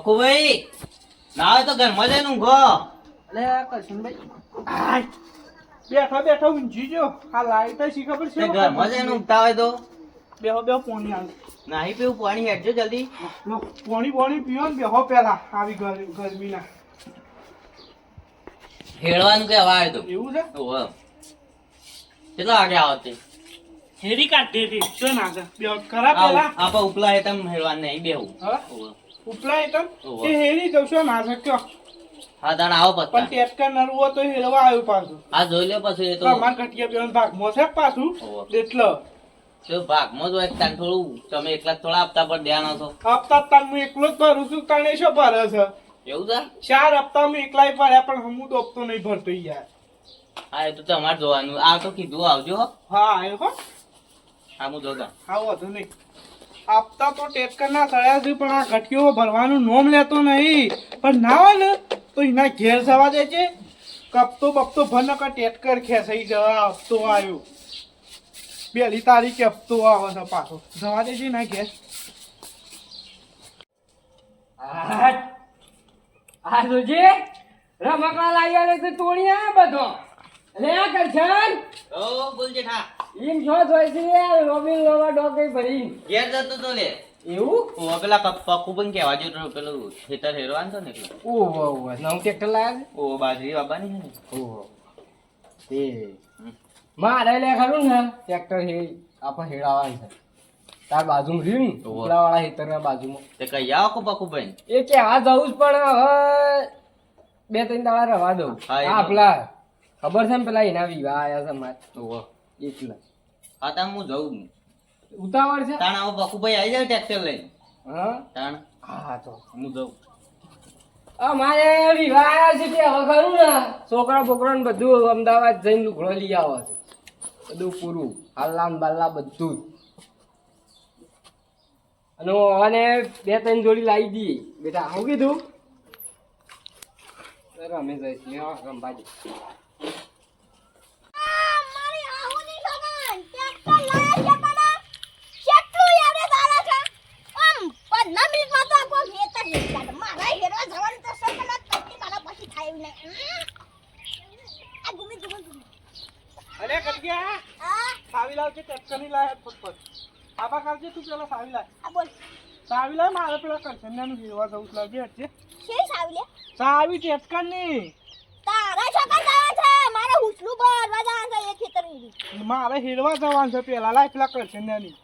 બકુભાઈ ના હોય તો ઘરમાં જઈને ઊંઘો. અલે કરશનભાઈ બેઠો બેઠો ઊંઘી જો આ લાઈટ શી ખબર છે ઘરમાં જઈને ઊંઘતા હોય તો બેહો બેહો પોણી આવે નાહી પીવું પાણી હેડજો જલ્દી. પોણી પીવો ને બેહો પેલા આવી ગરમીના હેડવાનું કે હવા આવ્યો એવું છે તો કેટલો આગે આવો તે હેરી કાઢી હતી શું ના છે બેહો ખરા પેલા આપા ઉપલા હે તમ હેડવાનું નહીં બેહું. હા ઓવે. ઉપલા એકમ ઓહો. એ હેરી જઉં શું ના છે કયો હા તાણ આવો પણ પત્તા ટેટકા નરવો તો હેરવા આવ્યું પાછું આ જોઈ લ્યો પછી એ તો અમાર ઘટિયા બેન ભાગમાં છે પાછું ઓહો. એટલે તો ભાગમાં જ હોય તાણ થોડું તમે એકલા જ થોડા આપતા પર ધ્યાન આપો. હપ્તા તાર હું એકલો જ ભરું છું તને શું ભરે છે એવું છે? 4 હપ્તા હું એકલાય ભર્યા પણ હું તો હપ્તો નહીં ભરતો યાર હા એ તો તમારે જોવાનું. આ તો કીધું આવજો હો. હા આવ્યો હો હા હું જોતા. હા વાંધો નહીં આપતા તો ટેટકર ના થયા છે પણ આ ઘટિયો ભરવાનું નોમ લેતો નહીં પણ ના હોય ને તો એના ઘેર જવા દે છે કપતો બપતો ભર નકર ટેટકર ખેંચાઈ જવા હપ્તો આવ્યો 2 તારીખે હપ્તો આવે છે પાછો જવા દે છે ના ઘેર આ જોજે રમકડા લાવી આલે તો તોડી આ બધો લે આ કરશન ઓ બોલ જેઠા. એમ છો જોઈ છે રોબિન લોવા ડોકે ભરી ઘેર જતો તો લે. એવું ઓ પેલા પપ્પુબન કહેવા જો તો પેલું ખેતર હેરવાનું તો ને એટલે. ઓહો ઓહો નવું ટ્રેક્ટર લાયા ઓ બાજરી બાબાની છે ને. છે ઓહો તે મારે લે ખરું ને ટ્રેક્ટર હે આપણે હેડાવાનું છે તાર બાજુમાં રહ્યું ને ઓહો. ઉપલાવાળા ખેતરના બાજુમાં તે કઈ આવો કો પપ્પુભાઈ. એ કે આ જવું જ પણ હવે 2-3 દાડા રવા દઉં હા, એ આ પેલા ખબર છે ને પેલા એના વિવાહ આયા છે મારે ઓહો. એકલા હા તાણ હું જઉં. ઉતાવળ છે તાણ આવો પપ્પુભાઈ આવી જાય ટ્રેક્ટર લઈને. હા તાણ હા તો હું જઉં. અમારે વિવાહ આયા છે તે હવે ખરું ને છોકરા બોકરા ને બધું અમદાવાદ જઈને લુગડો લઈ આવે છે બધું પૂરું હાલ્લા ને બાલ્લા બધું જ અને 2-3 જોડી લાવી દઈએ બેટા આવું કીધું રમે જાય છે રંબાજી મારી આહુની સગન ટ્રેક્ટર લાયા છે પણ કેટલું યાર દાડા છે આમ 15 મિનિટમાં તો આખો ખેતર લઈ ગયા મારા હેરવા જવાનું તો સગન કટ્ટી મારા પછી થાય નહીં આ ગુમી અરે કટક્યા આ સાવી લાવ છે ટેટકરની લાય ફટફટ આબા કાઢજે તું પેલા સાવી લાય આ બોલ સાવી લાય મારે પેલા કરશનનું હેરવા જવું છે લાવજે હટજે શેર સાવલે સાવી ટેટકરની તારા સગન જાય છે મારે હુસલું ભરવા જવાનું છે એ ખેતર ની મારે હેરવા જવાનું છે પેલા લાય પેલા કરશનની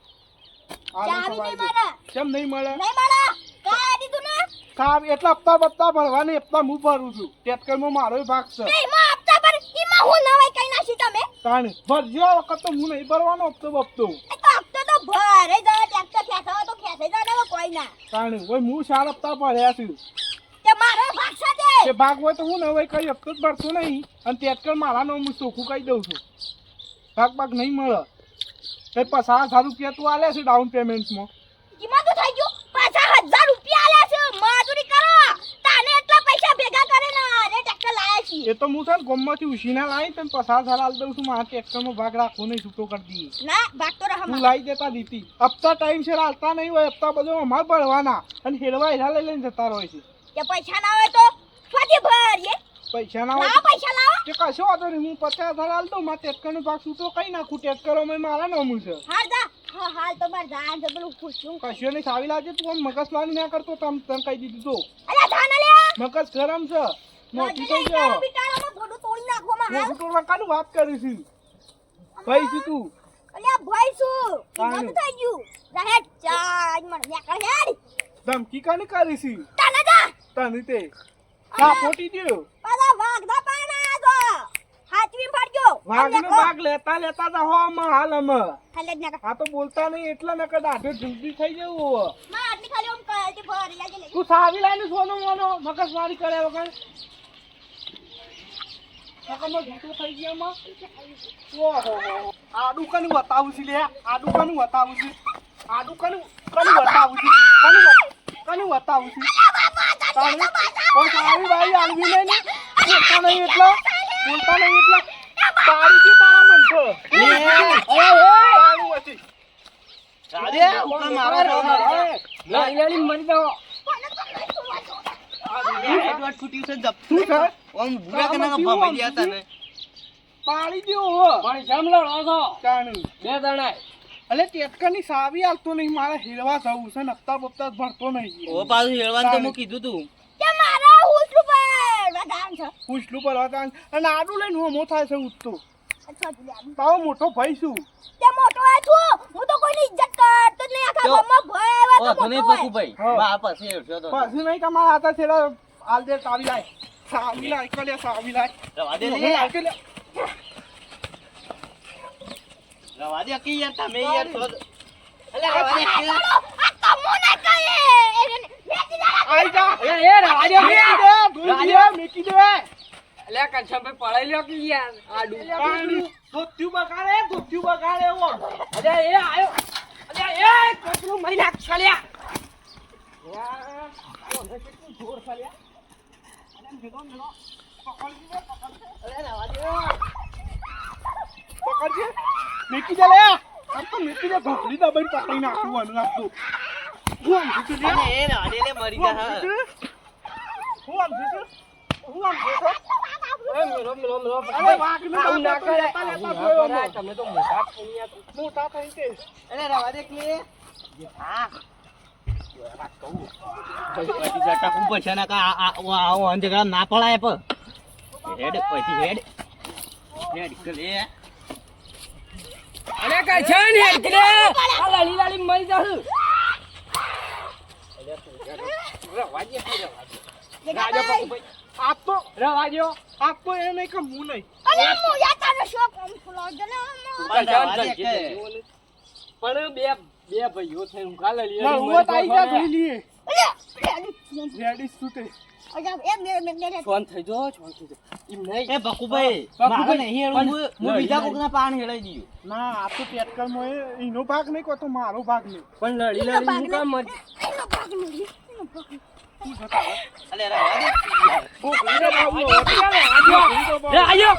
ચાવી નહીં મારે કેમ નહીં મળે નહીં મારે કાઈ દીધું ને સાવ એટલા હપ્તા બપ્તા ભરવાની હપ્તા હું ભરું છું ટેટકરમાં મારો ભાગ છે એમાં હપ્તા પર એમાં હું નવાઈ કઈ નાખી તમે તાણે ભરજો આ વખત તો હું નહીં ભરવાનો હપ્તો બપ્તો એ તો હપ્તો તો ભરે જાય ટ્રેક્ટર ખેંચાવો તો ખેંચાઈ જાય ને કોઈ ના તાણે ઓય હું 4 હપ્તા ભર્યા છું તે મારો ભાગ છે તે ભાગ હોય તો હું ને હવે કઈ હપ્તો જ ભરતો નહીં અને ટેટકર મારાનો હું ચોખ્ખું કહી દઉં છું ભાગ નહીં મળે એ 50,000 રૂપિયા તું આલે છે ડાઉન પેમેન્ટમાં કિંમત તો થઈ ગયું 50,000 રૂપિયા આલ્યા છે મજૂરી કરો તાને એટલા પૈસા ભેગા કરે ને અરે ટ્રેક્ટર લાયા છે એ તો હું છે ને ગોમમાંથી ઉછીના લાવી તને 50,000 આલ દઉં છું મારા ટેક્ટરમાં ભાગ રાખવો નહીં છૂટો કરી દઈએ ના ભાગ તો રહા તું લાવી દેતા દીતી હપ્તા ટાઈમ છે હાલતા નહીં હોય હપ્તા બધો અમારે ભરવાના અને હેરવા હેરા લઈને જતા રહે છે કે પૈસા ના હોય તો ફરી ભરીએ પૈસા ના હોય લાવો પૈસા લાવો કે કશો વાંધો નહીં હું 50,000 આલ દઉં મારા ટેક્ટરનો ભાગ છૂટો કઈ નાખું ટેક્ટરમાં મારા નામું છે હાલ જા હા હાલ તો માર જાન જબરું ખુશ છું કશો નહીં સાવી લાવજે તું આમ મગજ મારી ના કરતો તને કહી દીધું તો અરે જાન લે મગજ ગરમ છે મોટી થઈ ગયો બિટારામાં બોડું તોડી નાખવામાં હાલ મોટી તો કાનું વાત કરીશું ભાઈ છે તું અલ્યા ભાઈ શું કાનું? કિંમત થઈ ગયું રહે ચાજ મને નીકળ હેડ ધમકી કાની કરીશું તાને જા તને તે હા પોટી દ્યો પાછા વાઘના પાના તો હાચવી પડજો વાઘનો ભાગ લેતા લેતા તો હો માં હાલ અમે હાલે જ નાકા આ તો બોલતા નહીં એટલે નકર દાઢે જલ્દી થઈ જવું હવે માં આટલી ખાલી ઓમ કળતી ભરી લાગે લે તું સાવી લાઈને સોનો મોનો મગજ મારી કરે વગર નકરમાં ઘૂંટો થઈ ગયા માં ઓહો આડું કનું બતાવું છે લે આડું કનું બતાવું છે આડું કનું બતાવું છે કનું બતાવું છે તાણી કોઈ સારી ભાઈ આલવી નહીં ને બોલતા નહીં એટલા તારી કે તારા મન છે તારું હતી અરે ઉકા મારો તો લાઈ લાઈ મરી જાઓ કોને તો નહીં સુવા હેડવાટ છૂટ્યું છે જપ શું છે? ઓમ ભૂરા કે ના ભમાઈ ગયા હતા ને પાડી દ્યો હો. પણ જમલો છો ચાણી. બે જણા અલે ટેટકાની સાવી હાલતો નહીં, મારે હેરવા જવું છે ને, હપ્તા બપ્તા ભરતો નહીં. ઓ પાછું હેડવાનું તો હું કીધું તું કે મારા હુસલું પર વધામ છે. પૂછલું પર હતા અને આડું લઈને હોમો થાય છે ઉઠતો. અચ્છા તું યાર. તારો મોટો ભાઈ છું. તે મોટો આ છું. હું તો કોઈની ઇજ્જત કરતો જ નહીં. આખા જો. ગામમાં ભય એવા ઓ તો ધને મોટો હોય. પકુભાઈ હા. બા પાસે હેડશો તો પાછું નહીં તમારા હાથે છેલ્લા હાલ દે સાવી લાય. સાવી લાય કલે સાવી લાય. રવા દે હવે લે લાય કે લે. રવા દે કે યાર તમે યાર તો અલે રવા દે કે આ કમો ના કરે. મેકી દાડા. આઈ જા. એ રાજો મેકી દે, ધોઈ દે, મેકી દે. અલ્યા કંચનભાઈ પડાઈ લ્યો કે યાર આડું પાણી. ધોત્યું બગાડે, ધોત્યું બગાડે એવો. અલ્યા એ આયો અલ્યા એ કચરું મહિના છલ્યા પકડજે. મેકી દે લે. આમ તો મેકી દે, ઢોકળી દબાઈને પકડી નાખું આનું આખું. હું આમ જીતું લે. અને એ રવા દે લે મરી હું આમ ગયા જીતું. હું આમ જીતું. હું આમ જીતું. એ મેરો મેરો મેરો અરે વાઘને આવું ના બાપા કરે તો લેતા લેતા આવું ના જોયો કરાય. હું. તમે તો મોટા થઈ ગયા છો. મોટા થઈને કે. અરે રવા દે કે હા પછી જટા ખૂબ છે ને કા આવો અંધેરા ના પડાય પર હેડ પછી હેડ હેડ કે લે અરે કંચન હેડ કે આ લાલી લાલી મરી જાઉં રવાજે રાજો પકુભાઈ આ તો રવાજો આ તો એ નહીં કે હું નહીં. અરે હું યા તારો શોખ આમ ફૂલો જ ને પણ બે બે ભાઈઓ થઈ હું કાલે લઈ ના, હું તો આઈ જા જોઈ લઈએ. અરે રેડી છૂટે. અજા એ મેરે ફોન થઈ જો ફોન થઈ જો એમ નહીં એ બકુભાઈ બકુભાઈ, મારે નહીં હેડ હું પણ બીજા લડી કોકના પાન હેડાઈ દીધું ના આ તો પેટકલમાં એનો ભાગ નહીં કહો તો મારો ભાગ નહીં. પણ લડી લડી હું કામ મરી એનો ભાગ મળી એનો ભાગ અલે રવા દે ગોખડી તો બનવું. રાજો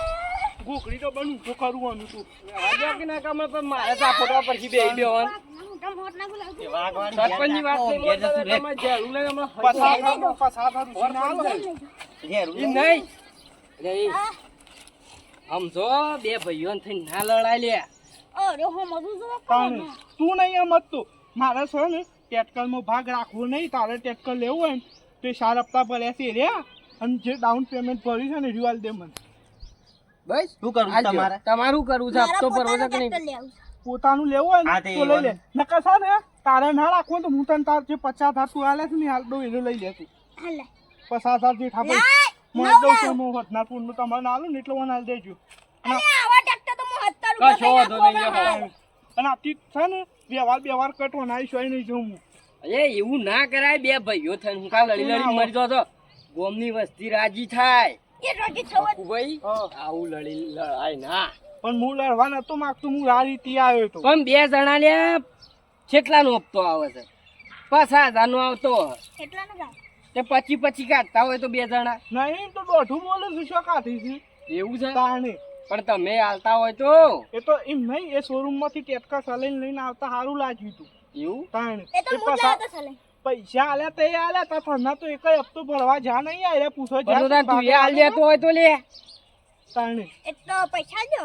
ગોખડી તો બનવું તો કરવાનું તું. રાજો કે ના કામ પણ મારે તો આ ફોટો પરથી બે બેવાન તમ હોટ ના ગુલાબ એ વાગવાન સરપંચની વાત થઈ ઘેર જતું રે. તમે જરૂર લઈ હમણાં પસાર રૂચી ના આલો. ઘેર ઈ નહીં અરે ઈ સમજો બે ભાઈઓ થઈને ના લડાય લે અરે હો મધુ જો તાણે. તું નહીં એમ જ તું. મારે છે ને ટેટકલમાં ભાગ રાખવો નહીં. તારે ટેટકલ લેવું હોય ને તો એ 4 હપ્તા ભર્યા છે રહ્યા અને જે ડાઉન પેમેન્ટ ભર્યું છે ને રિવાલ દે મને. બસ શું કરું આલજો. તમારે તમારું કરવું છે હપ્તો ભરવો છે કે નહીં પોતાનું લેવું હોય હા, ને તે તો લઈ લે. એવાનું. નકર છે ને તારે ના રાખવું હોય તો હું તને તાર જે 50,000 તું આલે છે ને હાલ દો એને લઈ લેતું. હાલે 50,000 જેઠા ભાઈ લાય મને દઉં છું હું વતનાપુરનું તમારે ના આલું ને એટલે મને હાલ દેજો. અરે આવા ટ્રેક્ટર તો હું હત્તર કશો વાંધો નહીં, લેવો. અને આથી છે ને વ્યવહાર કટવો ના આવીશ નહીં જવું હું. અરે એવું ના કરાય બે ભાઈઓ થઈને હું કામ લડી લડી મરી જાવ તો ગોમની વસ્તી રાજી થાય એ રોટી છવત ભાઈ હા. આવું લડી લડાય ના પણ હું લડવા નતો માંગતો. હું રારીતી આવ્યો હતો. પણ બે જણા લે કેટલાનો હપ્તો આવે છે 50,000 નો આવતો કેટલા નો ગાવ તે 25 કાઢતા હોય તો બે જણા નહીં તો દોઢું બોલે છે શું કાઢી છે એવું છે તાણે. પણ તમે હાલતા હોય તો એ તો એમ નહીં એ શોરૂમ માંથી ટેટકા સલાઈને લઈને આવતા સારું લાગ્યું હતું એવું તાણે. એ તો એ મુદ્દા પાછા તો ચાલે પૈસા આલ્યા તે આલ્યા તા થરના તો એક હપ્તો ભરવા જા નહીં આયા પૂછો પણ તો તાર તું એ હાલ દેતો હોય તો લે તાણે. એ તો પૈસા દો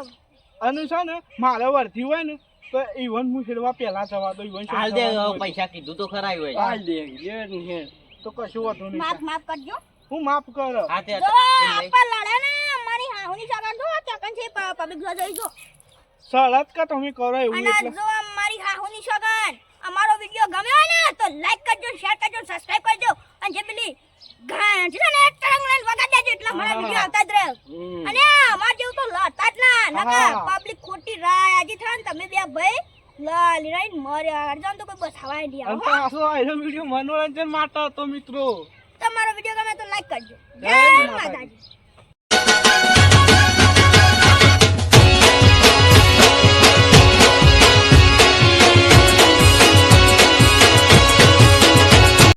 અને છે ને મારે વર્ધી હોય ને તો ઈવન હું ખેડવા પહેલા જવા દો ઈવન હાલ દે પૈસા કીધું તો ખરાય હોય હાલ દે લે ને તો કશું વાંધો નહીં. માફ માફ કરજો હું માફ કર. હા તે જો આપા લડે ને મારી હાહુની સગા જો ચકન છે પબ્લિક જો જોઈ જો સળત કા તમે કરો એવું અને એટલે જો મારી હાહુની સગન અમારો વિડિયો ગમ્યો હોય ને તો લાઈક કરજો શેર કરજો સબસ્ક્રાઇબ કરજો અને જે પેલી ઘંટી છે ને એક તરંગ લઈને વગા દેજો એટલે મારા વિડિયો આવતા જ રહે અને અમાર જેવું તો લડતા જ ના નકા હા. પબ્લિક ખોટી રાય આજી થાય ને તમે બે ભાઈ લાલી રાઈ મર્યા અડજાન તો કોઈ બસાવાય નહીં અને આવો પાછો આનો વિડીયો મનોરંજન માટે હતો મિત્રો. તમારો વિડિયો ગમે તો લાઈક કરજો જય જય માતાજી. માતાજી